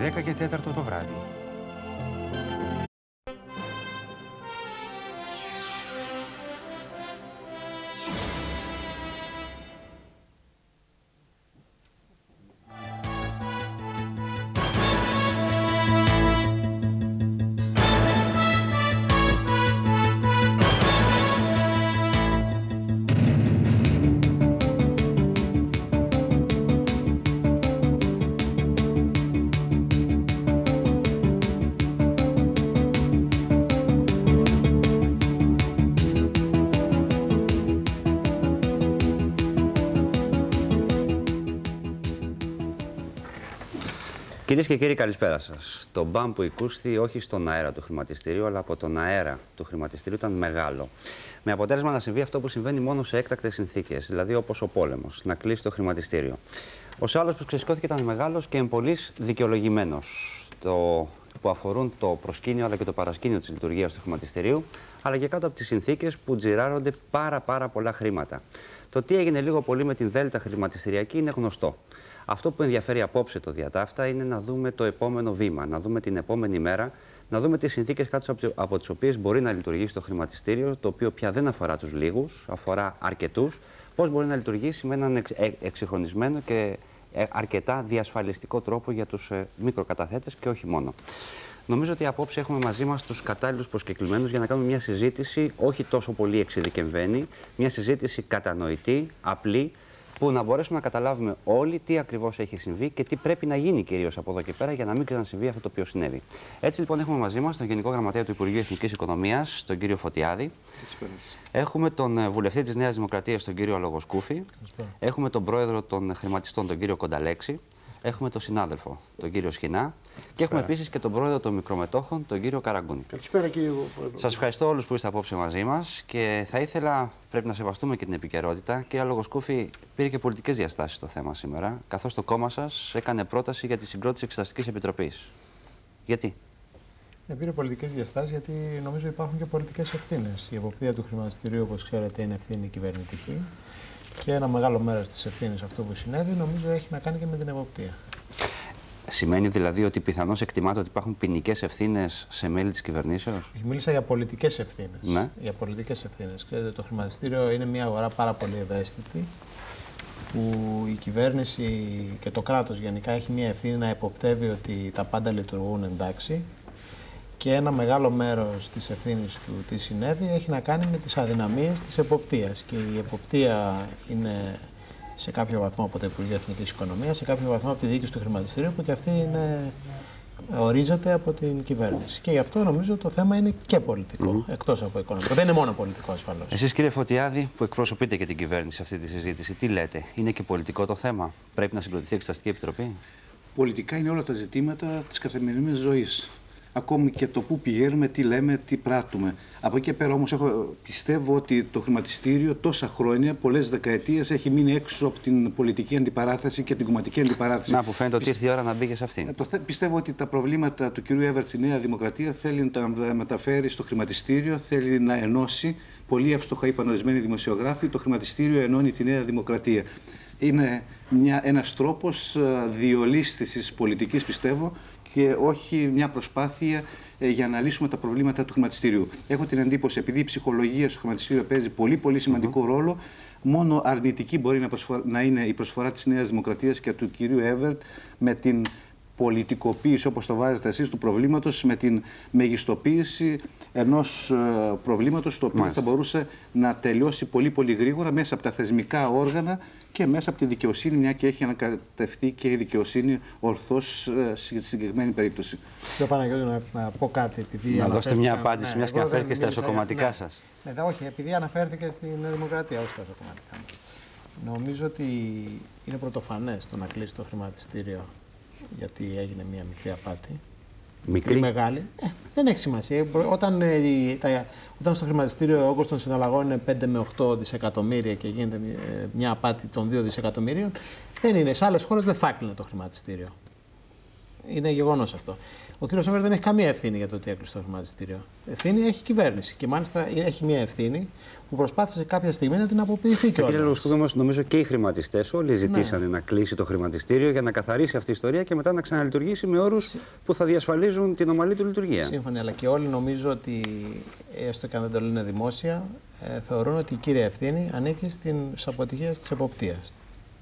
10:04 το βράδυ. Κυρίες και κύριοι, καλησπέρα σας. Το μπαμ που οικούσθη όχι στον αέρα του χρηματιστηρίου, αλλά από τον αέρα του χρηματιστηρίου ήταν μεγάλο. Με αποτέλεσμα να συμβεί αυτό που συμβαίνει μόνο σε έκτακτες συνθήκες, δηλαδή όπως ο πόλεμος, να κλείσει το χρηματιστήριο. Ο άλλος που ξεσηκώθηκε ήταν μεγάλος και εμπολής δικαιολογημένος. Που αφορούν το προσκήνιο αλλά και το παρασκήνιο της λειτουργίας του χρηματιστηρίου, αλλά και κάτω από τις συνθήκες που τζιράρονται πάρα πολλά χρήματα. Το τι έγινε λίγο πολύ με την Δέλτα χρηματιστηριακή είναι γνωστό. Αυτό που ενδιαφέρει απόψε το διατάφτα είναι να δούμε το επόμενο βήμα, να δούμε την επόμενη μέρα, να δούμε τις συνθήκες κάτω από τις οποίες μπορεί να λειτουργήσει το χρηματιστήριο, το οποίο πια δεν αφορά τους λίγους, αφορά αρκετούς, πώς μπορεί να λειτουργήσει με έναν εξυγχρονισμένο και αρκετά διασφαλιστικό τρόπο για τους μικροκαταθέτες και όχι μόνο. Νομίζω ότι απόψε έχουμε μαζί μας τους κατάλληλους προσκεκλημένους για να κάνουμε μια συζήτηση όχι τόσο πολύ εξειδικευμένη, μια συζήτηση κατανοητή, απλή, που να μπορέσουμε να καταλάβουμε όλοι τι ακριβώς έχει συμβεί και τι πρέπει να γίνει κυρίως από εδώ και πέρα για να μην ξανασυμβεί αυτό το οποίο συνέβη. Έτσι λοιπόν έχουμε μαζί μας τον Γενικό Γραμματέα του Υπουργείου Εθνικής Οικονομίας, τον κύριο Φωτιάδη. Έχουμε τον Βουλευτή της Νέας Δημοκρατίας, τον κύριο Λογοσκούφη. Έχουμε τον Πρόεδρο των Χρηματιστών, τον κύριο Κονταλέξη. Έχουμε τον συνάδελφο, τον κύριο Σχοινά. Και έχουμε επίσης και τον Πρόεδρο των Μικρομετόχων, τον κύριο Καραγκούνη. Καλησπέρα, κύριε Πρόεδρο. Σας ευχαριστώ όλους που είστε απόψε μαζί μας και θα ήθελα, πρέπει να σεβαστούμε και την επικαιρότητα. Κύριε Λογοσκούφη, πήρε και πολιτικές διαστάσεις το θέμα σήμερα, καθώς το κόμμα σας έκανε πρόταση για τη συγκρότηση Εξεταστικής Επιτροπής. Γιατί? Πήρε πολιτικές διαστάσεις γιατί νομίζω υπάρχουν και πολιτικές ευθύνες. Η εποπτεία του χρηματιστηρίου, όπως ξέρετε, είναι ευθύνη κυβερνητική. Και ένα μεγάλο μέρος της ευθύνης αυτό που συνέβη, νομίζω, έχει να κάνει και με την εποπτεία. Σημαίνει δηλαδή ότι πιθανώς εκτιμάται ότι υπάρχουν ποινικές ευθύνες σε μέλη της κυβερνήσεως? Μίλησα για πολιτικές ευθύνες. Ναι. Για πολιτικές ευθύνες. Ξέρετε, το χρηματιστήριο είναι μια αγορά πάρα πολύ ευαίσθητη, που η κυβέρνηση και το κράτος γενικά έχει μια ευθύνη να εποπτεύει ότι τα πάντα λειτουργούν εντάξει. Και ένα μεγάλο μέρος της ευθύνης του τι συνέβη έχει να κάνει με τις αδυναμίες της εποπτείας. Και η εποπτεία είναι σε κάποιο βαθμό από το Υπουργείο Εθνικής Οικονομίας, σε κάποιο βαθμό από τη διοίκηση του χρηματιστηρίου, που και αυτή ορίζεται από την κυβέρνηση. Και γι' αυτό νομίζω το θέμα είναι και πολιτικό, εκτός από οικονομικό. Δεν είναι μόνο πολιτικό ασφαλώς. Εσείς, κύριε Φωτιάδη, που εκπροσωπείτε και την κυβέρνηση σε αυτή τη συζήτηση, τι λέτε? Είναι και πολιτικό το θέμα? Πρέπει να συγκροτηθεί η Εξεταστική Επιτροπή? Πολιτικά είναι όλα τα ζητήματα της καθημερινής ζωής. Ακόμη και το πού πηγαίνουμε, τι λέμε, τι πράττουμε. Από εκεί και πέρα όμως πιστεύω ότι το χρηματιστήριο τόσα χρόνια, πολλές δεκαετίες, έχει μείνει έξω από την πολιτική αντιπαράθεση και την κομματική αντιπαράθεση. Να, που φαίνεται ότι ήρθε η ώρα να μπήκε σε αυτήν. Πιστεύω ότι τα προβλήματα του κ. Εύερτ στη Νέα Δημοκρατία θέλει να τα μεταφέρει στο χρηματιστήριο, θέλει να ενώσει. Πολύ εύστοχα είπαν ορισμένοι δημοσιογράφοι, το χρηματιστήριο ενώνει τη Νέα Δημοκρατία. Είναι ένας τρόπος διολίσθησης πολιτικής, πιστεύω, και όχι μια προσπάθεια για να λύσουμε τα προβλήματα του χρηματιστήριου. Έχω την εντύπωση, επειδή η ψυχολογία στο χρηματιστήριο παίζει πολύ σημαντικό ρόλο, μόνο αρνητική μπορεί να είναι η προσφορά της Νέας Δημοκρατίας και του κυρίου Εύερτ με την πολιτικοποίηση, όπως το βάζετε εσείς, του προβλήματος, με την μεγιστοποίηση ενός προβλήματος το οποίο θα μπορούσε να τελειώσει πολύ γρήγορα μέσα από τα θεσμικά όργανα και μέσα από τη δικαιοσύνη, μια και έχει ανακατευτεί και η δικαιοσύνη ορθώς στη συγκεκριμένη περίπτωση. Κύριε Παναγιώτη, να πω κάτι. Επειδή να δώσετε μια απάντηση, μιας και αναφέρθηκε στα εσωκομματικά σας. Όχι, επειδή αναφέρθηκε στην Νέα Δημοκρατία, όχι στα εσωκομματικά. Νομίζω ότι είναι πρωτοφανές το να κλείσει το χρηματιστήριο, γιατί έγινε μια μικρή απάτη. Μικρή. Μεγάλη. Δεν έχει σημασία. Όταν στο χρηματιστήριο ο όγκος των συναλλαγών είναι 5 με 8 δισεκατομμύρια και γίνεται μια απάτη των 2 δισεκατομμυρίων, δεν είναι. Σε άλλες χώρες δεν θα έκλεινε το χρηματιστήριο. Είναι γεγονός αυτό. Ο κ. Σόβερ δεν έχει καμία ευθύνη για το ότι έκλεισε το χρηματιστήριο. Ευθύνη έχει η κυβέρνηση. Και μάλιστα έχει μια ευθύνη που προσπάθησε κάποια στιγμή να την αποποιηθεί κιόλας. Κύριε Λογοσκούφη, όμως, νομίζω και οι χρηματιστές όλοι ζητήσανε να κλείσει το χρηματιστήριο για να καθαρίσει αυτή η ιστορία και μετά να ξαναλειτουργήσει με όρους που θα διασφαλίζουν την ομαλή του λειτουργία. Σύμφωνα, αλλά και όλοι νομίζω ότι, έστω και αν δεν το λένε δημόσια, θεωρούν ότι η κύρια ευθύνη ανήκει στις αποτυχίες της εποπτείας.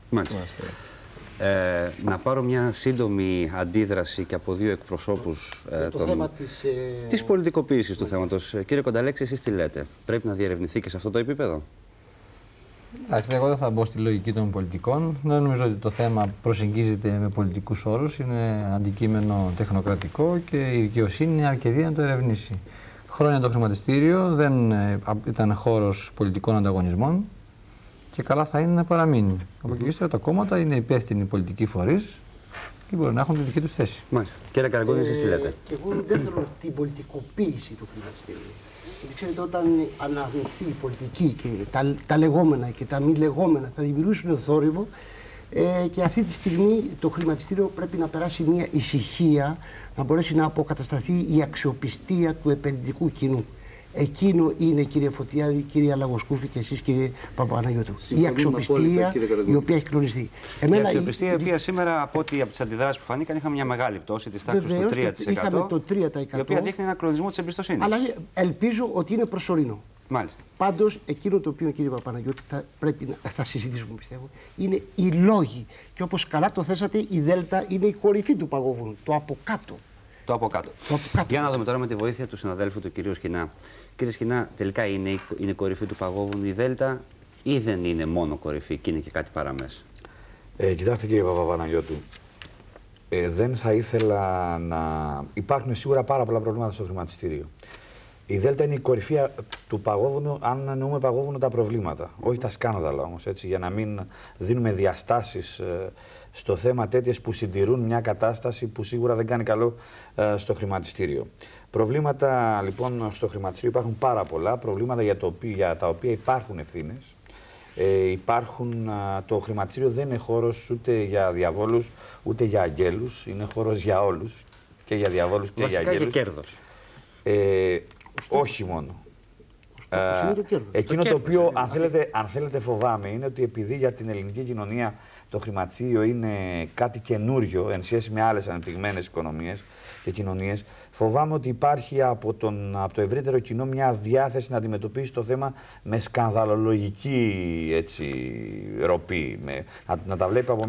Μάλιστα. Να πάρω μια σύντομη αντίδραση και από δύο εκπροσώπους της πολιτικοποίησης του θέματος. Κύριε Κονταλέξη, εσείς τι λέτε, πρέπει να διερευνηθεί και σε αυτό το επίπεδο? Εντάξει, εγώ δεν θα μπω στη λογική των πολιτικών. Δεν νομίζω ότι το θέμα προσεγγίζεται με πολιτικούς όρους. Είναι αντικείμενο τεχνοκρατικό και η δικαιοσύνη είναι αρκετή να το ερευνήσει. Χρόνια το χρηματιστήριο δεν ήταν χώρος πολιτικών ανταγωνισμών. Και καλά θα είναι να παραμείνει. Από εκεί ύστερα τα κόμματα είναι υπεύθυνοι πολιτικοί φορείς και μπορούν να έχουν τη δική τους θέση. Μάλιστα. Κύριε Καραγκούνη, εσείς τι λέτε? Και εγώ δεν θέλω την πολιτικοποίηση του χρηματιστηρίου. Γιατί ξέρετε, όταν αναγνωριστεί η πολιτική και τα λεγόμενα και τα μη λεγόμενα θα δημιουργήσουν θόρυβο. Και αυτή τη στιγμή το χρηματιστήριο πρέπει να περάσει μια ησυχία, να μπορέσει να αποκατασταθεί η αξιοπιστία του επενδυτικού κοινού. Εκείνο είναι, κύριε Φωτιάδη, κύριε Λαγοσκούφη και εσείς, κύριε Παπαπαναγιώτου. Η αξιοπιστία η οποία έχει κλονιστεί. Η αξιοπιστία η οποία σήμερα, από τις αντιδράσεις που φανήκαν, είχαμε μια μεγάλη πτώση της τάξης του 3%. Είχαμε το 3%. Η οποία δείχνει ένα κλονισμό της εμπιστοσύνης. Αλλά ελπίζω ότι είναι προσωρινό. Μάλιστα. Πάντως, εκείνο το οποίο, κύριε Παπαπαναγιώτη, θα συζητήσουμε, πιστεύω, είναι οι λόγοι. Και όπως καλά το θέσατε, η Δέλτα είναι η κορυφή του παγόβουνου, το από κάτω. Το από κάτω. Για να δούμε τώρα με τη βοήθεια του συναδέλφου του κυρίου Σκινά. Κύριε Σκινά, τελικά είναι κορυφή του παγόβουνου η Δέλτα ή δεν είναι μόνο κορυφή και είναι και κάτι παραμέσα? Κοιτάξτε, κύριε Παπαπαναγιώτου, δεν θα ήθελα να... Υπάρχουν σίγουρα πάρα πολλά προβλήματα στο χρηματιστήριο. Η Δέλτα είναι η κορυφή του παγόβουνου, αν εννοούμε παγόβουνο τα προβλήματα. Όχι τα σκάνδαλα όμως, έτσι, για να μην δίνουμε διαστάσεις στο θέμα τέτοιες που συντηρούν μια κατάσταση που σίγουρα δεν κάνει καλό στο χρηματιστήριο. Προβλήματα λοιπόν στο χρηματιστήριο υπάρχουν πάρα πολλά, προβλήματα για τα οποία υπάρχουν ευθύνες. Το χρηματιστήριο δεν είναι χώρος ούτε για διαβόλους ούτε για αγγέλους, είναι χώρος για όλους, και για διαβόλους και για αγγέλους. Και κέρδος. Όχι μόνο. Εκείνο το οποίο, αν θέλετε, φοβάμαι είναι ότι επειδή για την ελληνική κοινωνία το χρηματιστήριο είναι κάτι καινούριο εν σχέση με άλλες ανεπτυγμένες οικονομίες και κοινωνίες, φοβάμαι ότι υπάρχει από το ευρύτερο κοινό μια διάθεση να αντιμετωπίσει το θέμα με σκανδαλολογική ροπή. Να τα βλέπει από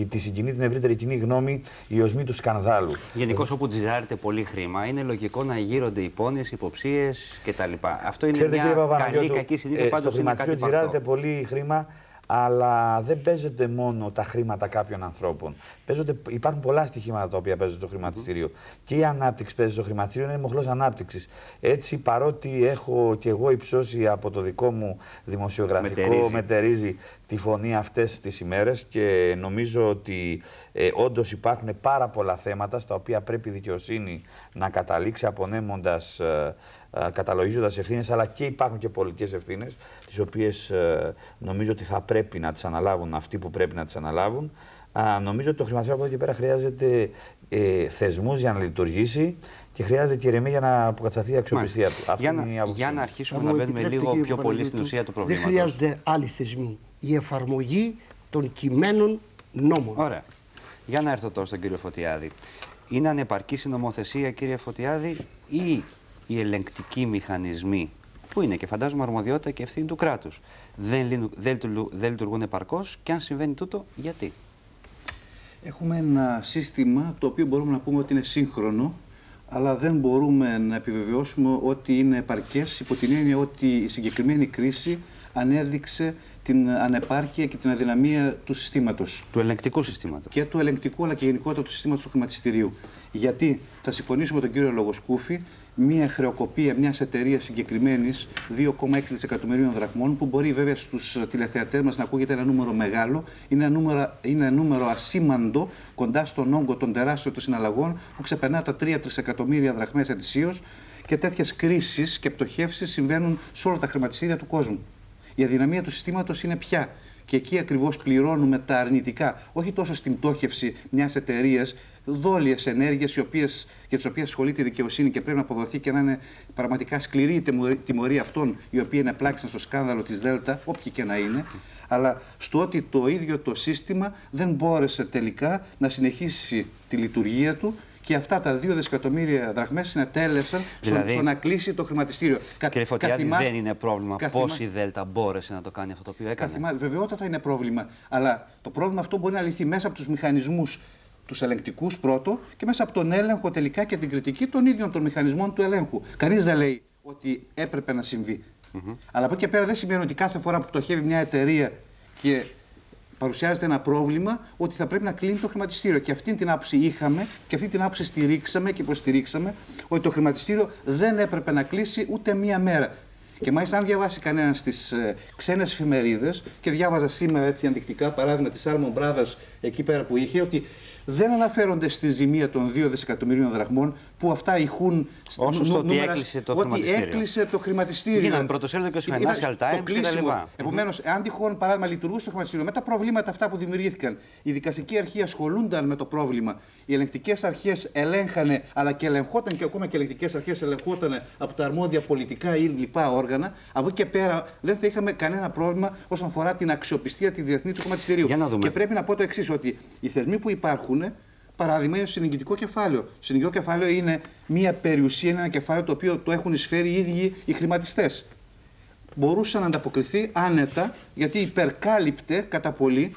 τη συγκινεί την ευρύτερη κοινή γνώμη η οσμή του σκανδάλου. Γενικώς, όπου τζιζάρεται πολύ χρήμα, είναι λογικό να γύρονται υπόνοιες, υποψίες κτλ. Αυτό είναι μια καλή κακή συνήθεια. Στο χρηματιστήριο τζιζάρεται πολύ χρήμα, αλλά δεν παίζονται μόνο τα χρήματα κάποιων ανθρώπων. Υπάρχουν πολλά στοιχήματα τα οποία παίζουν στο χρηματιστήριο. Και η ανάπτυξη παίζει στο χρηματιστήριο, είναι μοχλός ανάπτυξης. Έτσι, παρότι έχω κι εγώ υψώσει από το δικό μου δημοσιογραφικό μετερίζει τη φωνή αυτές τις ημέρες και νομίζω ότι όντως υπάρχουν πάρα πολλά θέματα στα οποία πρέπει η δικαιοσύνη να καταλήξει απονέμοντας, καταλογίζοντας ευθύνες, αλλά και υπάρχουν και πολιτικές ευθύνες, τις οποίες νομίζω ότι θα πρέπει να τις αναλάβουν αυτοί που πρέπει να τις αναλάβουν. Νομίζω ότι το χρηματιστήριο από εδώ και πέρα χρειάζεται θεσμούς για να λειτουργήσει και χρειάζεται και ηρεμία για να αποκατασταθεί η αξιοπιστία του. Για να αρχίσουμε να μπαίνουμε λίγο πιο πολύ στην ουσία του προβλήματος. Δεν χρειάζονται άλλοι θεσμοί. Η εφαρμογή των κειμένων νόμων. Ωραία. Για να έρθω τώρα στον κύριο Φωτιάδη. Είναι ανεπαρκής η νομοθεσία, κύριε Φωτιάδη, ή οι ελεγκτικοί μηχανισμοί, που είναι και φαντάζομαι αρμοδιότητα και ευθύνη του κράτους, δεν λειτουργούν επαρκώς, και αν συμβαίνει τούτο, γιατί? Έχουμε ένα σύστημα το οποίο μπορούμε να πούμε ότι είναι σύγχρονο, αλλά δεν μπορούμε να επιβεβαιώσουμε ότι είναι επαρκές, υπό την έννοια ότι η συγκεκριμένη κρίση ανέδειξε την ανεπάρκεια και την αδυναμία του συστήματος. Του ελεγκτικού συστήματος. Και του ελεγκτικού, αλλά και γενικότερα του συστήματος του χρηματιστηρίου. Γιατί θα συμφωνήσω με τον κύριο Λογοσκούφη, μια χρεοκοπία μιας εταιρείας συγκεκριμένης 2,6 δισεκατομμυρίων δραχμών, που μπορεί βέβαια στους τηλεθεατές μας να ακούγεται ένα νούμερο μεγάλο, είναι ένα νούμερο ασήμαντο κοντά στον όγκο των τεράστιων των συναλλαγών που ξεπερνά τα 3 τρισεκατομμύρια δραχμές ετησίως, και τέτοιες κρίσεις και πτωχεύσεις συμβαίνουν σε όλα τα χρηματιστήρια του κόσμου. Η αδυναμία του συστήματος είναι ποια? Και εκεί ακριβώς πληρώνουμε τα αρνητικά, όχι τόσο στην πτώχευση μιας εταιρείας, δόλιες ενέργειες για τις οποίες ασχολείται η δικαιοσύνη και πρέπει να αποδοθεί και να είναι πραγματικά σκληρή η τιμωρία αυτών οι οποίοι ενεπλάξαν στο σκάνδαλο της Δέλτα, όποιοι και να είναι, αλλά στο ότι το ίδιο το σύστημα δεν μπόρεσε τελικά να συνεχίσει τη λειτουργία του. Και αυτά τα 2 δισεκατομμύρια δραχμές συνετέλεσαν στο να κλείσει το χρηματιστήριο. Κύριε Φωτιάδη, δεν είναι πρόβλημα πώς η Δέλτα μπόρεσε να το κάνει αυτό το οποίο έκανε. Βεβαιότατα είναι πρόβλημα. Αλλά το πρόβλημα αυτό μπορεί να λυθεί μέσα από τους μηχανισμούς τους ελεγκτικούς πρώτο και μέσα από τον έλεγχο τελικά και την κριτική των ίδιων των μηχανισμών του ελέγχου. Κανείς δεν λέει ότι έπρεπε να συμβεί. Αλλά από εκεί και πέρα δεν σημαίνει ότι κάθε φορά που πτωχεύει μια εταιρεία και παρουσιάζεται ένα πρόβλημα, ότι θα πρέπει να κλείνει το χρηματιστήριο. Και αυτή την άποψη είχαμε και αυτή την άποψη στηρίξαμε και υποστηρίξαμε ότι το χρηματιστήριο δεν έπρεπε να κλείσει ούτε μία μέρα. Και μάλιστα, αν διαβάσει κανένα στις ξένες εφημερίδες, και διάβαζα σήμερα έτσι ενδεικτικά παράδειγμα της Salmon Brothers εκεί πέρα που είχε, ότι δεν αναφέρονται στη ζημία των 2 δισεκατομμυρίων δραχμών που αυτά ηχούν όσο στο ότι έκλεισε το χρηματιστήριο. Έκλεισε το χρηματιστήριο. Γίνανε πρωτοσέλιδο και στο Financial Times κτλ. Επομένως, αν τυχόν παράδειγμα λειτουργούσε το χρηματιστήριο, με τα προβλήματα αυτά που δημιουργήθηκαν, η δικαστική αρχή ασχολούνταν με το πρόβλημα, οι ελεγκτικές αρχές ελέγχανε, αλλά και ελεγχόταν και ακόμα και οι ελεγκτικές αρχές ελεγχόταν από τα αρμόδια πολιτικά ή λοιπά όργανα, από εκεί και πέρα δεν θα είχαμε κανένα πρόβλημα όσον αφορά την αξιοπιστία τη διεθνή του χρηματιστηρίου. Και πρέπει να πω το εξής, ότι οι θεσμοί που υπάρχουν. Παράδειγμα είναι το συνηγητικό κεφάλαιο. Το συνηγητικό κεφάλαιο είναι μια περιουσία, είναι ένα κεφάλαιο το οποίο το έχουν εισφέρει οι ίδιοι οι χρηματιστές. Μπορούσε να ανταποκριθεί άνετα, γιατί υπερκάλυπτε κατά πολύ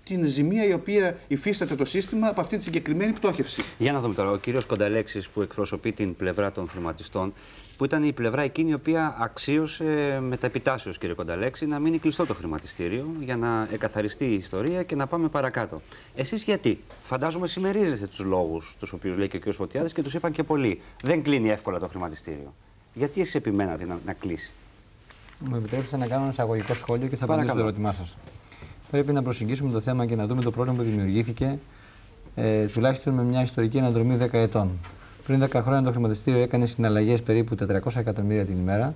την ζημία η οποία υφίσταται το σύστημα από αυτή τη συγκεκριμένη πτώχευση. Για να δούμε τώρα, ο κύριος Κονταλέξης που εκπροσωπεί την πλευρά των χρηματιστών, που ήταν η πλευρά εκείνη η οποία αξίωσε με τα επιτάσεως, κύριε Κονταλέξη, να μείνει κλειστό το χρηματιστήριο για να εκαθαριστεί η ιστορία και να πάμε παρακάτω. Εσείς γιατί? Φαντάζομαι συμμερίζεστε τους λόγους τους οποίους λέει και ο κύριος Φωτιάδης και τους είπαν και πολλοί. Δεν κλείνει εύκολα το χρηματιστήριο. Γιατί εσείς επιμένατε να κλείσει? Μου επιτρέψετε να κάνω ένα εισαγωγικό σχόλιο και θα απαντήσω στο ερώτημά σας. Πρέπει να προσεγγίσουμε το θέμα και να δούμε το πρόβλημα που δημιουργήθηκε τουλάχιστον με μια ιστορική αναδρομή 10 ετών. Πριν 10 χρόνια το χρηματιστήριο έκανε συναλλαγές περίπου 400 εκατομμύρια την ημέρα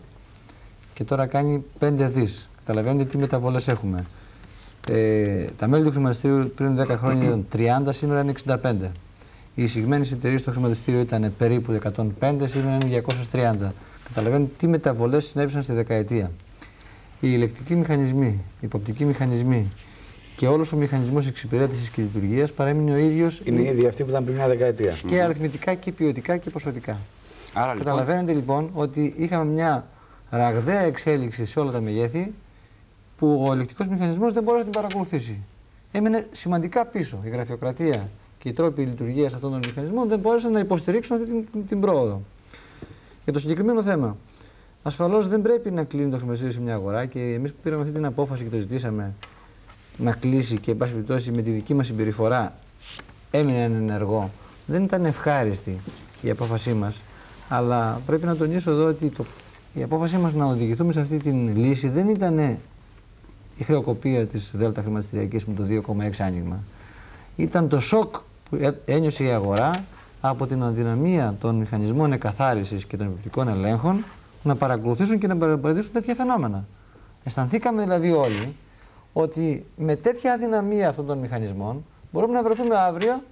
και τώρα κάνει 5 δις. Καταλαβαίνετε τι μεταβολές έχουμε. Τα μέλη του χρηματιστήριου πριν 10 χρόνια ήταν 30, σήμερα είναι 65. Οι εισηγμένες εταιρείες στο χρηματιστήριο ήταν περίπου 105, σήμερα είναι 230. Καταλαβαίνετε τι μεταβολές συνέβησαν στη δεκαετία. Οι ηλεκτρικοί μηχανισμοί, οι υποπτικοί μηχανισμοί και όλος ο μηχανισμός εξυπηρέτησης και λειτουργίας παρέμεινε ο ίδιος. Είναι οι ίδιοι αυτοί που ήταν πριν μια δεκαετία. Και αριθμητικά και ποιοτικά και ποσοτικά. Άρα, καταλαβαίνετε λοιπόν ότι είχαμε μια ραγδαία εξέλιξη σε όλα τα μεγέθη που ο ηλεκτρικός μηχανισμός δεν μπορούσε να την παρακολουθήσει. Έμεινε σημαντικά πίσω. Η γραφειοκρατία και οι τρόποι λειτουργίας αυτών των μηχανισμών δεν μπόρεσαν να υποστηρίξουν αυτή την πρόοδο. Για το συγκεκριμένο θέμα. Ασφαλώς δεν πρέπει να κλείνει το χρηματιστήριο σε μια αγορά και εμείς που πήραμε αυτή την απόφαση και το ζητήσαμε να κλείσει και εν πάση περιπτώσει με τη δική μας συμπεριφορά έμεινε ενεργό. Δεν ήταν ευχάριστη η απόφασή μας, αλλά πρέπει να τονίσω εδώ ότι η απόφασή μας να οδηγηθούμε σε αυτή την λύση δεν ήταν η χρεοκοπία της Δέλτα Χρηματιστηριακής με το 2,6 άνοιγμα. Ήταν το σοκ που ένιωσε η αγορά από την αδυναμία των μηχανισμών εκαθάρισης και των επιπτικών ελέγχων να παρακολουθήσουν και να παρατηρήσουν τέτοια φαινόμενα. Αισθανθήκαμε δηλαδή όλοι ότι με τέτοια αδυναμία αυτών των μηχανισμών μπορούμε να βρεθούμε αύριο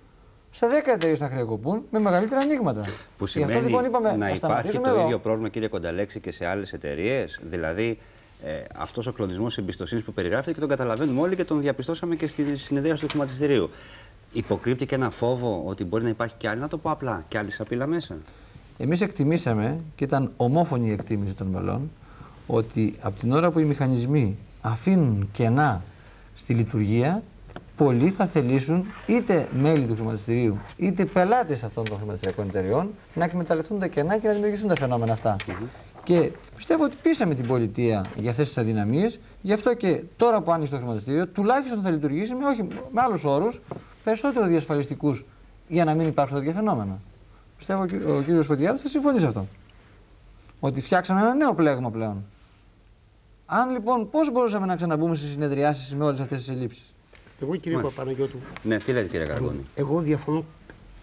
σε 10 εταιρείες να χρεοκοπούν με μεγαλύτερα ανοίγματα. Που σημαίνει αυτό, λοιπόν, είπαμε, να υπάρχει το ίδιο πρόβλημα, κύριε Κονταλέξη, και σε άλλες εταιρείες. Δηλαδή, αυτός ο κλονισμός εμπιστοσύνης που περιγράφεται και τον καταλαβαίνουμε όλοι και τον διαπιστώσαμε και στη συνεδρίαση του χρηματιστηρίου. Υποκρύπτει και ένα φόβο ότι μπορεί να υπάρχει κι άλλη, να το πω απλά, κι άλλη σαπίλα μέσα. Εμείς εκτιμήσαμε, και ήταν ομόφωνη η εκτίμηση των μελών, ότι από την ώρα που οι μηχανισμοί αφήνουν κενά στη λειτουργία, πολλοί θα θελήσουν, είτε μέλη του χρηματιστηρίου, είτε πελάτες αυτών των χρηματιστηριακών εταιριών, να εκμεταλλευτούν τα κενά και να δημιουργήσουν τα φαινόμενα αυτά. Και πιστεύω ότι πείσαμε την πολιτεία για αυτές τις αδυναμίες, γι' αυτό και τώρα που άνοιξε το χρηματιστήριο, τουλάχιστον θα λειτουργήσει με άλλους όρους, περισσότερο διασφαλιστικούς, για να μην υπάρξουν τέτοια φαινόμενα. Πιστεύω ο κύριος Φωτιάδης θα συμφωνεί σε αυτό. Ότι φτιάξαμε ένα νέο πλέγμα πλέον. Αν λοιπόν, πώς μπορούσαμε να ξαναμπούμε στις συνεδριάσεις με όλες αυτές τις ελλείψεις? Εγώ, κύριε Παπαναγιώτου. Ναι, τι λέτε, κύριε Καραγκόνη? Εγώ διαφωνώ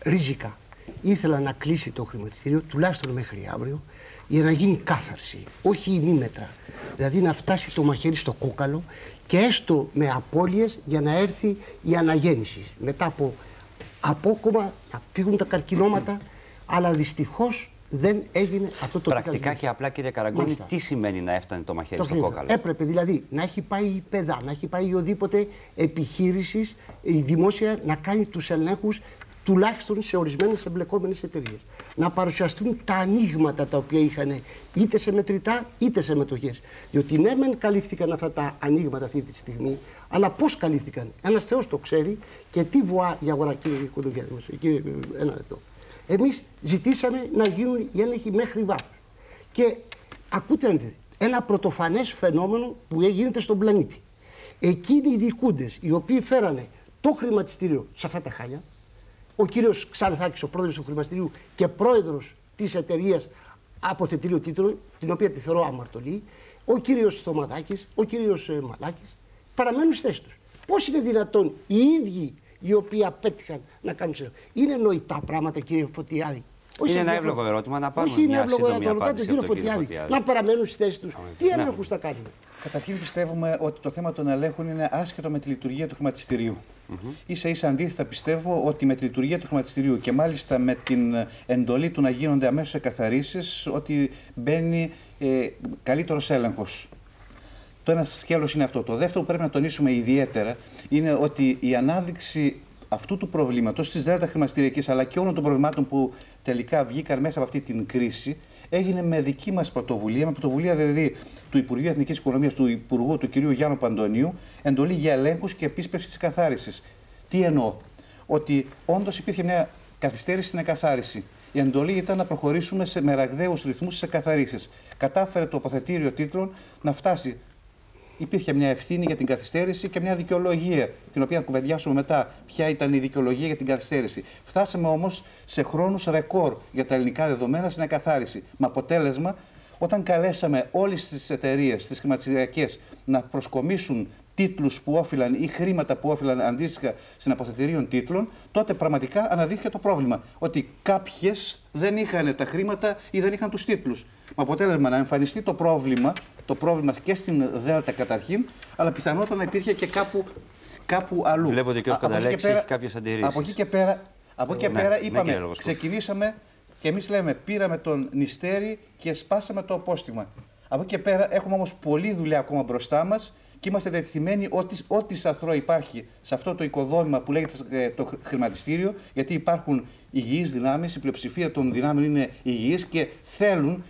ριζικά. Ήθελα να κλείσει το χρηματιστήριο τουλάχιστον μέχρι αύριο για να γίνει κάθαρση, όχι ημίμετρα. Δηλαδή να φτάσει το μαχαίρι στο κόκαλο και έστω με απώλειες για να έρθει η αναγέννηση. Μετά από απόκομμα να φύγουν τα καρκινώματα, αλλά δυστυχώς δεν έγινε αυτό το πρακτικά και απλά, κύριε Καραγκούνη, τι σημαίνει να έφτανε το μαχαίρι στο κόκαλο? Έπρεπε δηλαδή να έχει πάει η ΠΕΔΑ, να έχει πάει οδήποτε επιχείρηση η δημόσια να κάνει τους ελέγχους τουλάχιστον σε ορισμένες εμπλεκόμενες εταιρείες. Να παρουσιαστούν τα ανοίγματα τα οποία είχαν είτε σε μετρητά είτε σε μετοχές. Διότι ναι, μεν καλύφθηκαν αυτά τα ανοίγματα αυτή τη στιγμή, αλλά πώς καλύφθηκαν? Ένας Θεός το ξέρει και τι βοά για αγορά, κύριε, ένα λεπτό. Εμείς ζητήσαμε να γίνουν οι έλεγχοι μέχρι βάθος. Και ακούτε ένα πρωτοφανές φαινόμενο που γίνεται στον πλανήτη. Εκείνοι οι διοικούντες οι οποίοι φέρανε το χρηματιστήριο σε αυτά τα χάλια, ο κύριος Ξανθάκης, ο πρόεδρος του χρηματιστηρίου και πρόεδρος της εταιρείας Αποθετήριο Τίτλων, την οποία τη θεωρώ αμαρτωλή, ο κύριος Θωμαδάκης, ο κύριος Μαλάκης, παραμένουν στις θέσεις τους. Πώς είναι δυνατόν οι ίδιοι οι οποίοι απέτυχαν να κάνουν σε... Είναι νοητά πράγματα, κύριε Φωτιάδη? Είναι ένα εύλογο ερώτημα, να πάρουμε όχι, μια σύντομη απάντηση κύριο από τον κύριο Φωτιάδη. Να παραμένουν στις θέσεις τους. Τι έλεγχους θα κάνουμε? Καταρχήν πιστεύουμε ότι το θέμα των ελέγχων είναι άσχετο με τη λειτουργία του χρηματιστηρίου. Ίσα-ίσα αντίθετα πιστεύω ότι με τη λειτουργία του χρηματιστηρίου και μάλιστα με την εντολή του να γίνονται αμέσως εκαθαρίσεις, ότι μπαίνει καλύτερος έλεγχος. Το ένα σκέλος είναι αυτό. Το δεύτερο που πρέπει να τονίσουμε ιδιαίτερα είναι ότι η ανάδειξη αυτού του προβλήματος στις ΔΕΛΤΑ χρηματιστηριακής αλλά και όλων των προβλημάτων που τελικά βγήκαν μέσα από αυτή την κρίση έγινε με δική μας πρωτοβουλία, με πρωτοβουλία δηλαδή του Υπουργείου Εθνικής Οικονομίας, του Υπουργού του κ. Γιάννου Παντονίου, εντολή για ελέγχους και επίσπευση της εκαθάρισης. Τι εννοώ? Ότι όντως υπήρχε μια καθυστέρηση στην εκαθάριση. Η εντολή ήταν να προχωρήσουμε με ραγδαίους ρυθμούς στις εκαθαρίσεις. Κατάφερε το Αποθετήριο Τίτλων να φτάσει. Υπήρχε μια ευθύνη για την καθυστέρηση και μια δικαιολογία, την οποία θα κουβεντιάσουμε μετά. Ποια ήταν η δικαιολογία για την καθυστέρηση. Φτάσαμε όμως σε χρόνους ρεκόρ για τα ελληνικά δεδομένα στην εκαθάριση. Με αποτέλεσμα, όταν καλέσαμε όλες τις εταιρείες, τις χρηματιστηριακές, να προσκομίσουν τίτλους που όφυλαν ή χρήματα που όφυλαν αντίστοιχα στην Αποθετηρίων Τίτλων, τότε πραγματικά αναδείχθηκε το πρόβλημα. Ότι κάποιες δεν είχαν τα χρήματα ή δεν είχαν τους τίτλους. Με αποτέλεσμα να εμφανιστεί το πρόβλημα και στην ΔΕΛΤΑ καταρχήν, αλλά πιθανότατα να υπήρχε και κάπου αλλού. Βλέπω ότι και ο Σκονταλέξης έχει κάποιες αντιρρήσεις. Από εκεί και πέρα είπαμε, ξεκινήσαμε και εμείς λέμε, πήραμε τον νηστέρι και σπάσαμε το απόστημα. Από εκεί και πέρα έχουμε όμως πολλή δουλειά ακόμα μπροστά μας και είμαστε διατεθειμένοι ό,τι σαθρό υπάρχει σε αυτό το οικοδόμημα που λέγεται το χρηματιστήριο, γιατί υπάρχουν υγιείς δυνάμεις, η πλειοψηφία των δυνάμεων είναι υγιείς και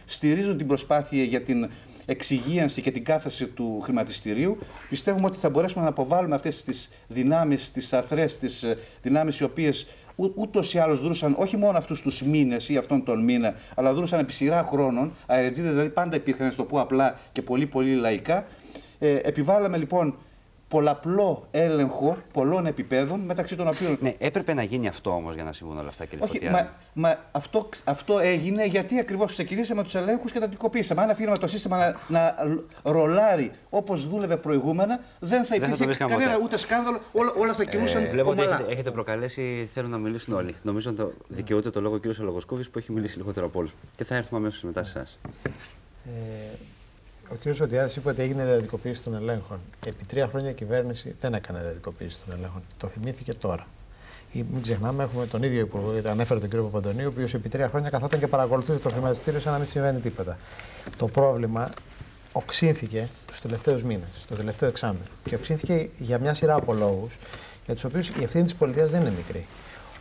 στηρίζουν την προσπάθεια για την εξυγίανση και την κάθαρση του χρηματιστηρίου. Πιστεύουμε ότι θα μπορέσουμε να αποβάλουμε αυτές τις δυνάμεις, τις σαθρές, τις δυνάμεις οι οποίες ούτως ή άλλως δρούσαν όχι μόνο αυτούς τους μήνες ή αυτόν τον μήνα, αλλά δρούσαν επί σειρά χρόνων. Αερετζίδες δηλαδή πάντα υπήρχαν, να το πω απλά και πολύ πολύ λαϊκά. Επιβάλαμε λοιπόν πολλαπλό έλεγχο πολλών επιπέδων, μεταξύ των οποίων. Ναι, έπρεπε να γίνει αυτό όμως για να συμβούν όλα αυτά, κύριε Φωτιάδη. Αυτό έγινε γιατί ακριβώς ξεκινήσαμε τους ελέγχους και τα τυπικοποίησαμε. Αν αφήναμε το σύστημα να ρολάρει όπως δούλευε προηγούμενα, δεν θα υπήρχε κανένα ούτε σκάνδαλο, όλα θα κινούσαν. Βλέπω ότι έχετε προκαλέσει, θέλω να μιλήσουν όλοι. Νομίζω ότι δικαιούται το λόγο ο κ. Λογοσκούφης που έχει μιλήσει λιγότερο από όλους. Και θα έρθουμε αμέσως μετά σε εσάς. Ο κ. Φωτιάδης είπε ότι έγινε εντατικοποίηση των ελέγχων. Επί 3 χρόνια η κυβέρνηση δεν έκανε εντατικοποίηση των ελέγχων. Το θυμήθηκε τώρα. Μην ξεχνάμε, έχουμε τον ίδιο υπουργό, ανέφερε τον κ. Παπαντονίου, ο οποίος επί 3 χρόνια καθόταν και παρακολουθούσε το χρηματιστήριο σαν να μην συμβαίνει τίποτα. Το πρόβλημα οξύνθηκε τους τελευταίους μήνες, το τελευταίο εξάμηνο. Και οξύνθηκε για μια σειρά από λόγους, για τους οποίους η ευθύνη της πολιτείας δεν είναι μικρή.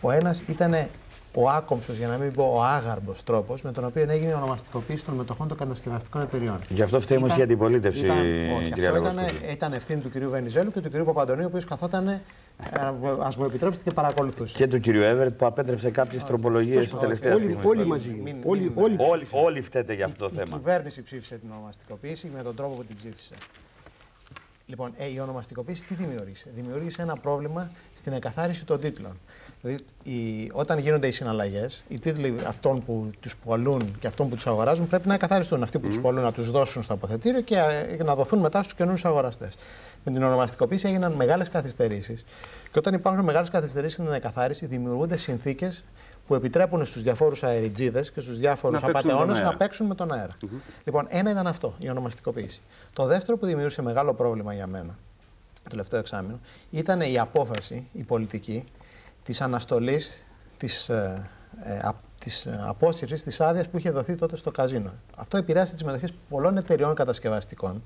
Ο ένας ήταν ο άκομψος, για να μην πω ο άγαρμπος τρόπος με τον οποίο έγινε η ονομαστικοποίηση των μετοχών των κατασκευαστικών εταιριών. Γι' αυτό φταίει όμως η αντιπολίτευση, κυρία Λογοσκούφη. Ήταν ευθύνη του κ. Βενιζέλου και του κ. Παπαντονίου, ο οποίος καθόταν, ας μου επιτρέψετε, και παρακολουθούσε. Και του κ. Έβερτ που απέτρεψε κάποιες τροπολογίες τη τελευταία στιγμή. Όλοι μαζί. Όλοι φταίτε για αυτό το θέμα. Η κυβέρνηση ψήφισε την ονομαστικοποίηση με τον τρόπο που την ψήφισε. Λοιπόν, η ονομαστικοποίηση τι δημιούργησε? Δημιούργησε ένα πρόβλημα στην εκαθάριση των τίτλων. Δηλαδή, όταν γίνονται οι συναλλαγές, οι τίτλοι αυτών που τους πολλούν και αυτών που τους αγοράζουν πρέπει να εκαθαριστούν. Αυτοί που τους πολλούν να τους δώσουν στο αποθετήριο και να δοθούν μετά στους καινούριους αγοραστές. Με την ονομαστικοποίηση έγιναν μεγάλες καθυστερήσεις. Και όταν υπάρχουν μεγάλες καθυστερήσεις στην εκαθάριση, δημιουργούνται συνθήκες που επιτρέπουν στους διαφόρους αεριτζίδες και στους διάφορους απατεώνες να παίξουν με τον αέρα. Λοιπόν, ένα ήταν αυτό, η ονομαστικοποίηση. Το δεύτερο που δημιούργησε μεγάλο πρόβλημα για μένα, το τελευταίο εξάμηνο, ήταν η απόφαση, η πολιτική, της αναστολής της απόσυρσης της άδειας που είχε δοθεί τότε στο καζίνο. Αυτό επηρέασε τις συμμετοχές πολλών εταιριών κατασκευαστικών.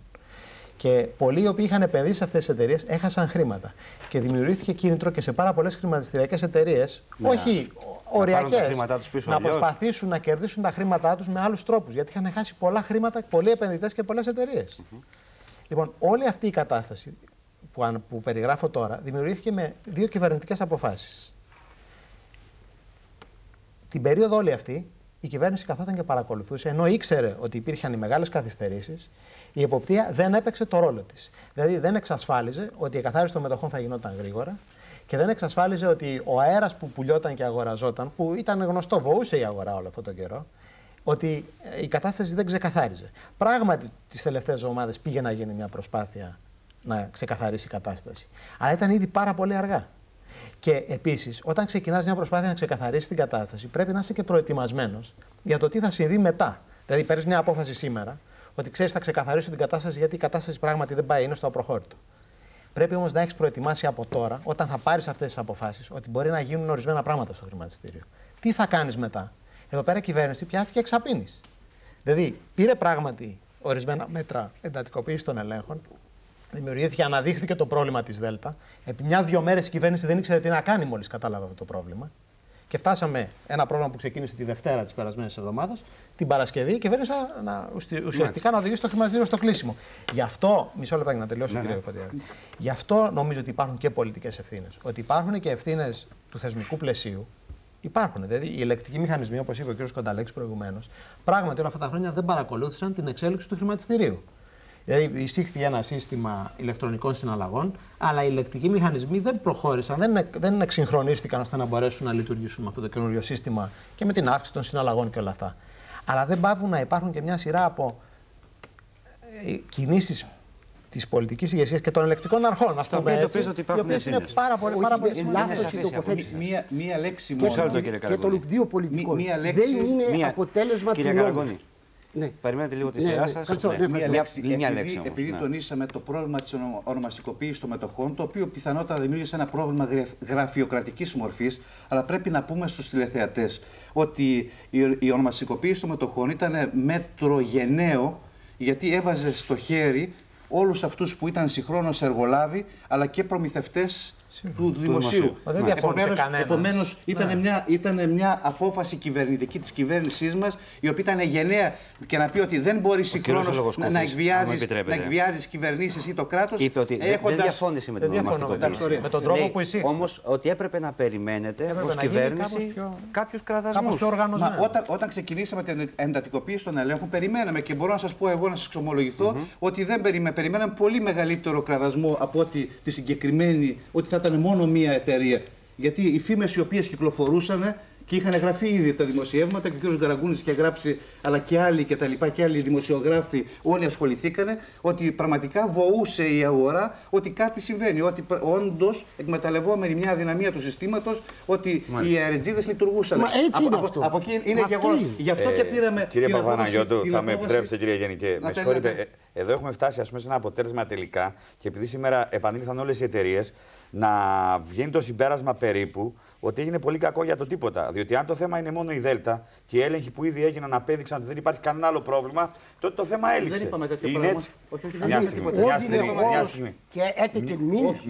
Και πολλοί οι οποίοι είχαν επενδύσει σε αυτές τις εταιρείες έχασαν χρήματα. Και δημιουργήθηκε κίνητρο και σε πάρα πολλές χρηματιστηριακές εταιρείες, όχι οριακές, να προσπαθήσουν να κερδίσουν τα χρήματά τους με άλλους τρόπους. Γιατί είχαν χάσει πολλά χρήματα, πολλοί επενδυτές και πολλές εταιρείες. Λοιπόν, όλη αυτή η κατάσταση που περιγράφω τώρα δημιουργήθηκε με δύο κυβερνητικές αποφάσεις. Την περίοδο όλη αυτή, η κυβέρνηση καθόταν και παρακολουθούσε, ενώ ήξερε ότι υπήρχαν οι μεγάλες καθυστερήσεις, η εποπτεία δεν έπαιξε το ρόλο της. Δηλαδή δεν εξασφάλιζε ότι η εκαθάριση των μετοχών θα γινόταν γρήγορα και δεν εξασφάλιζε ότι ο αέρας που πουλιόταν και αγοραζόταν, που ήταν γνωστό, βοούσε η αγορά όλο αυτόν τον καιρό, ότι η κατάσταση δεν ξεκαθάριζε. Πράγματι, τις τελευταίες εβδομάδες πήγε να γίνει μια προσπάθεια να ξεκαθαρίσει η κατάσταση. Αλλά ήταν ήδη πάρα πολύ αργά. Και επίσης, όταν ξεκινάς μια προσπάθεια να ξεκαθαρίσεις την κατάσταση, πρέπει να είσαι και προετοιμασμένος για το τι θα συμβεί μετά. Δηλαδή, παίρνεις μια απόφαση σήμερα, ότι ξέρεις θα ξεκαθαρίσω την κατάσταση, γιατί η κατάσταση πράγματι δεν πάει, είναι στο απροχώρητο. Πρέπει όμως να έχεις προετοιμάσει από τώρα, όταν θα πάρεις αυτές τις αποφάσεις, ότι μπορεί να γίνουν ορισμένα πράγματα στο χρηματιστήριο. Τι θα κάνεις μετά? Εδώ πέρα η κυβέρνηση πιάστηκε εξαπίνης. Δηλαδή, πήρε πράγματι ορισμένα μέτρα εντατικοποίησης των ελέγχων. Δημιουργήθηκε, αναδείχθηκε το πρόβλημα της ΔΕΛΤΑ. Επί μια-δύο μέρες η κυβέρνηση δεν ήξερε τι να κάνει μόλις κατάλαβε αυτό το πρόβλημα. Και φτάσαμε ένα πρόγραμμα που ξεκίνησε τη Δευτέρα της περασμένης εβδομάδας, την Παρασκευή, η κυβέρνηση ουσιαστικά να οδηγήσει το χρηματιστήριο στο κλείσιμο. Γι' αυτό, μισό λεπτάκι να τελειώσω, κύριε Φωτιάδη. Γι' αυτό νομίζω ότι υπάρχουν και πολιτικές ευθύνες. Ότι υπάρχουν και ευθύνες του θεσμικού πλαισίου. Υπάρχουν. Δηλαδή, οι ελεκτικοί μηχανισμοί, όπως είπε ο κ. Κονταλέξης προηγουμένως, πράγματι όλα αυτά τα χρόνια δεν παρακολούθησαν την εξέλιξη του χρηματιστηρίου. Δηλαδή, εισήχθηκε ένα σύστημα ηλεκτρονικών συναλλαγών, αλλά οι ελεκτικοί μηχανισμοί δεν προχώρησαν, δεν εξυγχρονίστηκαν ώστε να μπορέσουν να λειτουργήσουν με αυτό το καινούριο σύστημα και με την αύξηση των συναλλαγών και όλα αυτά. Αλλά δεν πάβουν να υπάρχουν και μια σειρά από κινήσεις της πολιτικής ηγεσίας και των ελεκτικών αρχών, ας πούμε έτσι, οι οποίες είναι πάρα πολύ λάθος η τοποθέτηση. Μία λέξη μόνο. Και των δύο πολιτικών. Δεν είναι αποτέλεσμα του νόμου. Ναι. Περιμένετε λίγο τη σειρά σας. Μια λέξη. Επειδή τονίσαμε το πρόβλημα της ονομαστικοποίησης των μετοχών, το οποίο πιθανότατα δημιούργησε ένα πρόβλημα γραφειοκρατικής μορφής, αλλά πρέπει να πούμε στους τηλεθεατές ότι η ονομαστικοποίηση των μετοχών ήταν μέτρο γενναίο, γιατί έβαζε στο χέρι όλους αυτούς που ήταν συγχρόνως εργολάβοι, αλλά και προμηθευτές του δημοσίου. Επομένως, ήταν μια απόφαση κυβερνητική της κυβέρνησής μας, η οποία ήταν γενναία και να πει ότι δεν μπορεί συγχρόνως να εκβιάζεις κυβερνήσεις ή το κράτος. Είπε ότι δεν διαφώνησε με την ονομαστικοποίηση. Με τον τρόπο που εισήχθη. Όμως ότι έπρεπε να περιμένετε ως κυβέρνηση κάποιους κραδασμούς. Όταν ξεκινήσαμε την εντατικοποίηση των ελέγχων, περιμέναμε και μπορώ να σας πω εγώ, να σας εξομολογηθώ, ότι δεν περιμέναμε πολύ μεγαλύτερο κραδασμό από ότι τη συγκεκριμένη, ότι θα ήταν μόνο μία εταιρεία. Γιατί οι φήμες οι οποίες κυκλοφορούσαν και είχαν γραφεί ήδη τα δημοσιεύματα και ο κ. Γκαραγκούνης είχε γράψει, αλλά και άλλοι και τα λοιπά, και άλλοι δημοσιογράφοι, όλοι ασχοληθήκανε, ότι πραγματικά βοούσε η αγορά ότι κάτι συμβαίνει. Ότι όντως εκμεταλλευόμενοι μια αδυναμία του συστήματος, ότι οι αεριτζίδες λειτουργούσαν. Μα έτσι είναι αυτό. Από εκεί είναι γεγονός. Γι' αυτό και πήραμε. Κύριε Παπαναγιώτου, θα με επιτρέψετε, κύριε Γενικέ, με συγχωρείτε. Εδώ έχουμε φτάσει, ας πούμε, σε ένα αποτέλεσμα τελικά, και επειδή σήμερα επανήλθαν όλες οι εταιρείες, να βγαίνει το συμπέρασμα περίπου ότι έγινε πολύ κακό για το τίποτα. Διότι αν το θέμα είναι μόνο η ΔΕΛΤΑ και οι έλεγχοι που ήδη έγιναν απέδειξαν ότι δεν υπάρχει κανένα άλλο πρόβλημα, τότε το θέμα έληξε. Δεν είπαμε τέτοιο είναι πράγμα. Έτσι.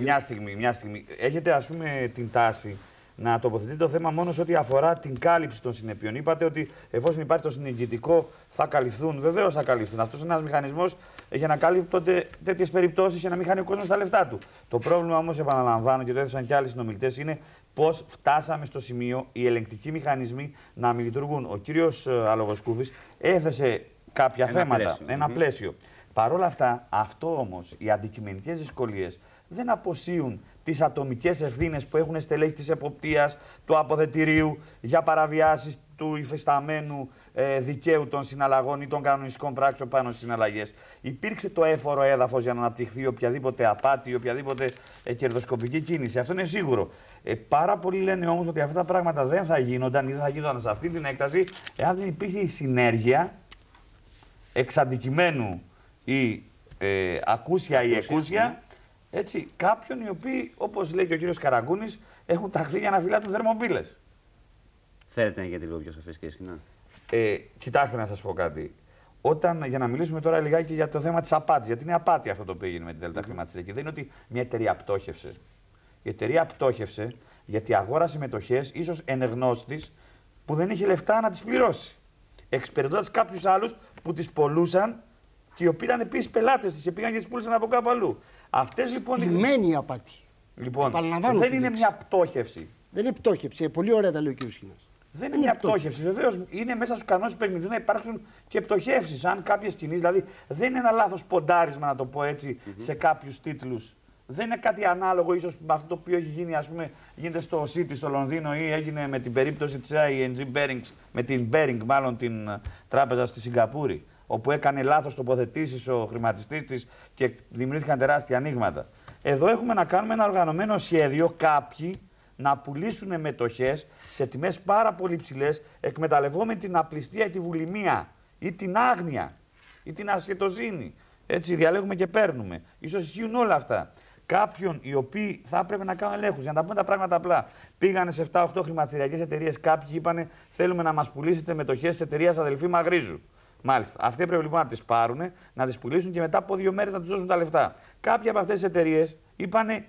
Μια στιγμή. Μια στιγμή. Έχετε, ας πούμε, την τάση να τοποθετείτε το θέμα μόνο σε ό,τι αφορά την κάλυψη των συνεπειών. Είπατε ότι εφόσον υπάρχει το συνεγγυητικό θα καλυφθούν. Βεβαίως θα καλυφθούν. Αυτός είναι ένας μηχανισμός για να καλύπτονται τέτοιες περιπτώσεις και να μην χάνει ο κόσμος τα λεφτά του. Το πρόβλημα όμως, επαναλαμβάνω και το έθεσαν και άλλοι συνομιλητές, είναι πώς φτάσαμε στο σημείο οι ελεγκτικοί μηχανισμοί να μην λειτουργούν. Ο κύριος Αλογοσκούφης έθεσε κάποια θέματα, ένα πλαίσιο. Παρ' όλα αυτά, αυτό όμως, οι αντικειμενικές δυσκολίες δεν αποσύουν τις ατομικές ευθύνες που έχουν στελέχη της εποπτείας, του αποθετηρίου για παραβιάσεις του υφισταμένου δικαίου των συναλλαγών ή των κανονιστικών πράξεων πάνω στις συναλλαγές. Υπήρξε το έφορο έδαφος για να αναπτυχθεί οποιαδήποτε απάτη ή οποιαδήποτε κερδοσκοπική κίνηση. Αυτό είναι σίγουρο. Πάρα πολλοί λένε όμως ότι αυτά τα πράγματα δεν θα γίνονταν ή δεν θα γίνονταν σε αυτή την έκταση εάν δεν υπήρχε η συνέργεια εξ αντικειμένου ή ακούσια ή εκούσια. Έτσι, κάποιων οι οποίοι, όπως λέει και ο κύριος Καραγκούνης, έχουν ταχθεί για να φυλάτουν θερμομπύλες. Θέλετε να γίνετε λίγο πιο σαφές, κύριε Σχοινά? Κοιτάξτε να σας πω κάτι. Για να μιλήσουμε τώρα λιγάκι για το θέμα της απάτης, γιατί είναι απάτη αυτό το οποίο έγινε με τη Δέλτα Χρηματιστηριακή. Δεν είναι ότι μια εταιρεία πτώχευσε. Η εταιρεία πτώχευσε γιατί αγόρασε μετοχές, ίσως εν γνώση της, που δεν είχε λεφτά να τις πληρώσει. Εξυπηρετώντας κάποιους άλλους που τις πωλούσαν και οι οποίοι ήταν επίσης πελάτες της και πήγαν και τις πούλησαν από κάπου αλλού. Αυτές λοιπόν. Στημένη απάτη. Λοιπόν, δεν είναι μια πτώχευση. Δεν είναι πτώχευση. Πολύ ωραία τα λέει ο κ. Σχοινάς. Δεν είναι μια πτώχευση. Βεβαίως είναι μέσα στους κανόνες του παιχνιδιού να υπάρξουν και πτωχεύσεις. Αν κάποιες κινήσεις, δηλαδή δεν είναι ένα λάθος ποντάρισμα, να το πω έτσι, σε κάποιους τίτλους. Δεν είναι κάτι ανάλογο ίσως με αυτό το οποίο έχει γίνει, ας πούμε, γίνεται στο City, στο Λονδίνο ή έγινε με την περίπτωση της ING Barings, με την Baring, μάλλον την τράπεζα στη Σιγκαπούρη, όπου έκανε λάθος τοποθετήσεις ο χρηματιστής της και δημιουργήθηκαν τεράστια ανοίγματα. Εδώ έχουμε να κάνουμε ένα οργανωμένο σχέδιο, κάποιοι να πουλήσουν μετοχές σε τιμές πάρα πολύ ψηλές, εκμεταλλευόμενοι την απληστία ή τη βουλημία ή την άγνοια ή την ασχετοζήνη. Έτσι διαλέγουμε και παίρνουμε. Ίσως ισχύουν όλα αυτά. Κάποιον οι οποίοι θα έπρεπε να κάνουν ελέγχους, για να τα πούμε τα πράγματα απλά. Πήγανε σε 7-8 χρηματιστηριακές εταιρείες, κάποιοι είπανε: θέλουμε να μας πουλήσετε μετοχές της εταιρείας αδελφή Μαγρίζου. Μάλιστα. Αυτοί έπρεπε λοιπόν να τις πάρουν, να τις πουλήσουν και μετά από 2 μέρες να τους δώσουν τα λεφτά. Κάποιοι από αυτές τις εταιρείες είπανε,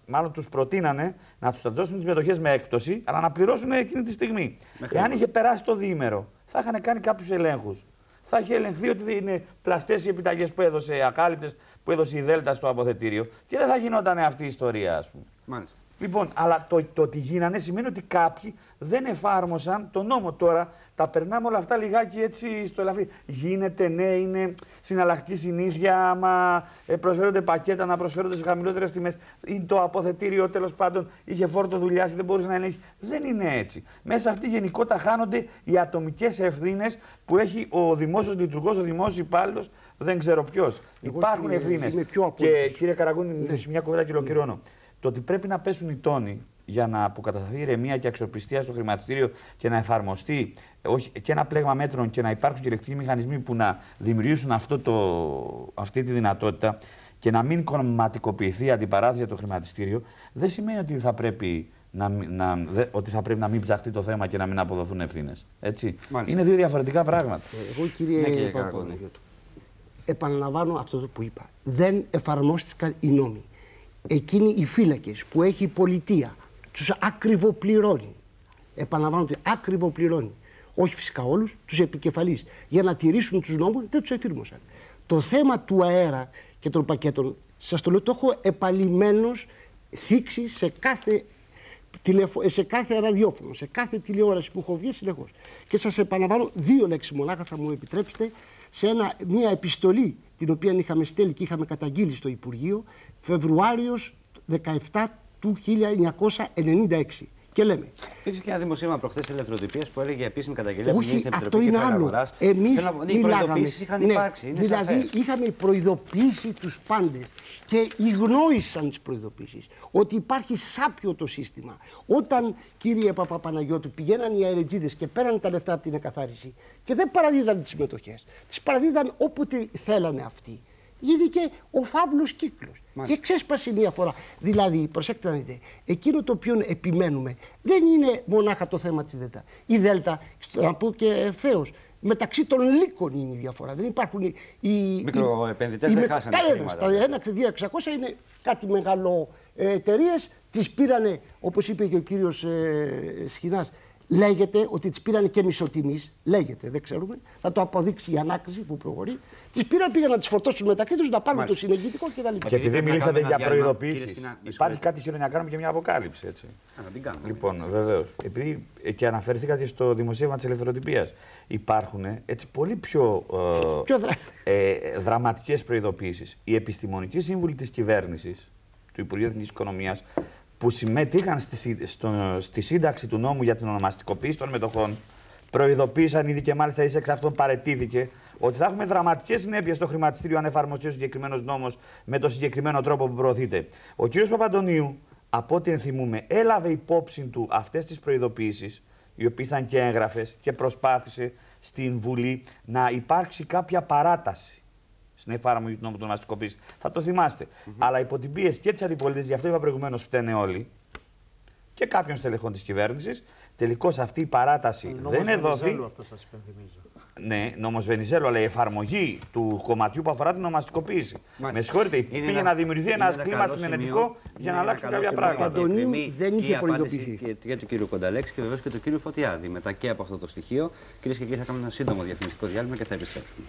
μάλλον τους προτείνανε να τους δώσουν τις μετοχές με έκπτωση, αλλά να πληρώσουν εκείνη τη στιγμή. Εάν είχε περάσει το διήμερο, θα είχαν κάνει κάποιους ελέγχους. Θα είχε ελεγχθεί ότι είναι πλαστές οι επιταγές που έδωσε, ακάλυπτες που έδωσε η Δέλτα στο αποθετήριο και δεν θα γινόταν αυτή η ιστορία, ας πούμε. Μάλιστα. Λοιπόν, αλλά το ότι γίνανε σημαίνει ότι κάποιοι δεν εφάρμοσαν τον νόμο. Τώρα τα περνάμε όλα αυτά λιγάκι έτσι στο ελαφρύ. Γίνεται, ναι, είναι συναλλακτική συνήθεια, άμα προσφέρονται πακέτα να προσφέρονται σε χαμηλότερες τιμές. Ή το αποθετήριο τέλος πάντων είχε φόρτο δουλειάς ή δεν μπορούσε να ελέγχει. Δεν είναι έτσι. Μέσα σε αυτή γενικότερα χάνονται οι ατομικές ευθύνες που έχει ο δημόσιος λειτουργός, ο δημόσιος υπάλληλος, δεν ξέρω ποιος. Υπάρχουν ευθύνες. Και κύριε Καραγκούνη, μια κουβέντα και ολοκληρώνω. Το ότι πρέπει να πέσουν οι τόνοι για να αποκατασταθεί ηρεμία και αξιοπιστία στο χρηματιστήριο και να εφαρμοστεί και ένα πλέγμα μέτρων και να υπάρξουν και ηλεκτρικοί μηχανισμοί που να δημιουργήσουν αυτή τη δυνατότητα και να μην κομματικοποιηθεί η αντιπαράθεση για το χρηματιστήριο, δεν σημαίνει ότι θα πρέπει να μην ψαχτεί το θέμα και να μην αποδοθούν ευθύνες. Είναι δύο διαφορετικά πράγματα. Εγώ, κύριε Παπαναγιώτου, επαναλαμβάνω αυτό που είπα. Δεν εφαρμόστηκαν οι νόμοι. Εκείνοι οι φύλακες που έχει η πολιτεία τους ακριβοπληρώνει. Επαναλαμβάνω ότι ακριβοπληρώνει. Όχι φυσικά όλους, τους επικεφαλείς. Για να τηρήσουν τους νόμους δεν τους εφήρμοσαν. Το θέμα του αέρα και των πακέτων, σας το λέω, το έχω επαλημένως θίξει σε κάθε ραδιόφωνο, σε κάθε τηλεόραση που έχω βγει συνεχώς. Και σας επαναλαμβάνω 2 λέξεις μονάχα, θα μου επιτρέψετε, σε μια επιστολή την οποία είχαμε στέλνει και είχαμε καταγγείλει στο Υπουργείο Φεβρουάριος 17 του 1996. Και λέμε. Υπήρξε και ένα δημοσίευμα προχθές ελευθεροτυπίας που έλεγε επίσημη καταγγελία που όχι, αυτό είναι άλλο. Εμείς οι προειδοποιήσεις είχαν υπάρξει. Είναι δηλαδή σαφές. Είχαμε προειδοποιήσει τους πάντες και γνώρισαν τις προειδοποιήσεις ότι υπάρχει σάπιο το σύστημα. Όταν, κύριε Παπαπαναγιώτου, πηγαίναν οι αερετζίδες και πέραν τα λεφτά από την εκαθάριση και δεν παραδίδαν τις συμμετοχές, τις παραδίδαν όποτε θέλανε αυτοί. Γίνηκε ο φαύλος κύκλος. Μάλιστα. Και ξέσπασε μία φορά. Δηλαδή, προσέξτε να δείτε, εκείνο το οποίο επιμένουμε δεν είναι μονάχα το θέμα της Δέλτα. Η Δέλτα, να πω και ευθέως, μεταξύ των λύκων είναι η διαφορά. Δεν υπάρχουν οι μικροεπενδυτές, δεν χάσανε χρήματα. Τα 1-2-600 είναι κάτι μεγάλο εταιρείες. Τις πήρανε, όπως είπε και ο κύριος Σχοινάς, Λέγεται ότι τις πήραν και μισοτιμής. Λέγεται, δεν ξέρουμε. Θα το αποδείξει η ανάκριση που προχωρεί. Τις πήραν, πήγαν να τις φορτώσουν μεταξύ τους, να πάρουν το συνεγγυητικό κτλ. Και επειδή μιλήσατε για προειδοποίησεις, υπάρχει κάτι χειρότερο να κάνουμε και μια αποκάλυψη. Έτσι. Να την κάνουμε. Λοιπόν, βεβαίως. Επειδή και αναφερθήκατε στο δημοσίευμα της Ελευθεροτυπίας, υπάρχουν έτσι πολύ πιο δραματικές προειδοποίησεις. Οι επιστημονικοί σύμβουλοι της κυβέρνησης, του Υπουργείου Εθνικής Οικονομίας, που συμμετείχαν στη σύνταξη του νόμου για την ονομαστικοποίηση των μετοχών, προειδοποίησαν ήδη και μάλιστα εις εξ αυτών παρετήθηκε ότι θα έχουμε δραματικές συνέπειες στο χρηματιστήριο αν εφαρμοστεί ο συγκεκριμένος νόμος με το συγκεκριμένο τρόπο που προωθείται. Ο κ. Παπαντονίου, από ό,τι ενθυμούμε, έλαβε υπόψη του αυτές τις προειδοποίησεις, οι οποίες ήταν και έγγραφες, και προσπάθησε στην Βουλή να υπάρξει κάποια παράταση στην εφαρμογή του νόμου του ονομαστικοποίησης. Θα το θυμάστε. Αλλά υπό την πίεση και της αντιπολίτευσης, γι' αυτό είπα προηγουμένως, φταίνε όλοι, και κάποιων στελεχών της κυβέρνησης, τελικώς αυτή η παράταση δεν εδόθη. Αυτό σας υπενθυμίζω. Ναι, νόμος Βενιζέλου, αλλά η εφαρμογή του κομματιού που αφορά την ονομαστικοποίηση. Με συγχωρείτε, πήγε να δημιουργηθεί ένα κλίμα συνενετικό για να αλλάξουν κάποια πράγματα. Αντωνίου δεν είχε προειδοποιηθεί. Και του κ. Κονταλέξη και βεβαίως και του κ. Φωτιάδη. Μετά και από αυτό το στοιχείο, κυρίες και κύριοι, θα κάνουμε ένα σύντομο διαφημιστικό διάλειμμα και θα επιστρέψουμε.